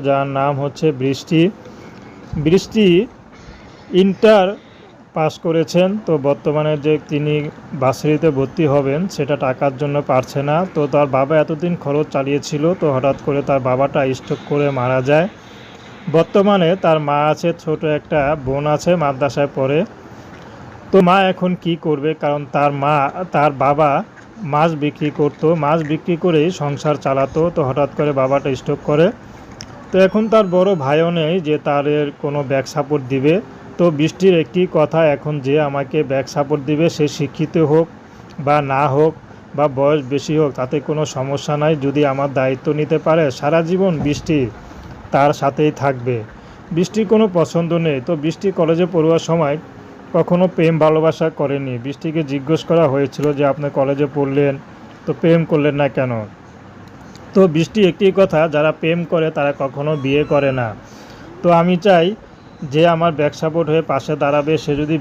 যার নাম হচ্ছে বৃষ্টি। বৃষ্টি ইন্টার পাস করেছেন, তো বর্তমানে যে তিনি ভার্সিটিতে ভর্তি হবেন সেটা টাকার জন্য পারছে না। তো তার বাবা এতদিন খরচ চালিয়েছিল, তো হঠাৎ করে তার বাবাটা স্ট্রোক করে মারা যায়। বর্তমানে তার মা আছে, ছোট একটা বোন আছে, মাদ্রাসায় পড়ে। তো মা এখন কি করবে, কারণ তার বাবা মাছ বিক্রি করতো, মাছ বিক্রি করেই সংসার চালাতো। তো হঠাৎ করে বাবাটা স্ট্রোক করে। তো এখন তার বড় ভাইও নেই যে তাদের কোনো ব্যাক সাপোর্ট দিবে। তো বৃষ্টির একটি কথা, এখন যে আমাকে ব্যাক সাপোর্ট দিবে সে শিক্ষিত হোক বা না হোক বা বয়স বেশি হোক, তাতে কোনো সমস্যা নাই। যদি আমার দায়িত্ব নিতে পারে, সারা জীবন বৃষ্টি তার সাথেই থাকবে। বৃষ্টির কোনো পছন্দ নেই। তো বৃষ্টি কলেজে পড়ুয়ার সময় কখনো প্রেম ভালোবাসা করেনি। বৃষ্টিকে জিজ্ঞেস করা হয়েছিল যে আপনি কলেজে পড়লেন, তো প্রেম করলেন না কেন? তো বৃষ্টি একটি কথা, যারা প্রেম করে তারা কখনো বিয়ে করে না। তো আমি চাই যে আমার ব্যাক সাপোর্ট হয়ে পাশে দাঁড়াবে, সে যদি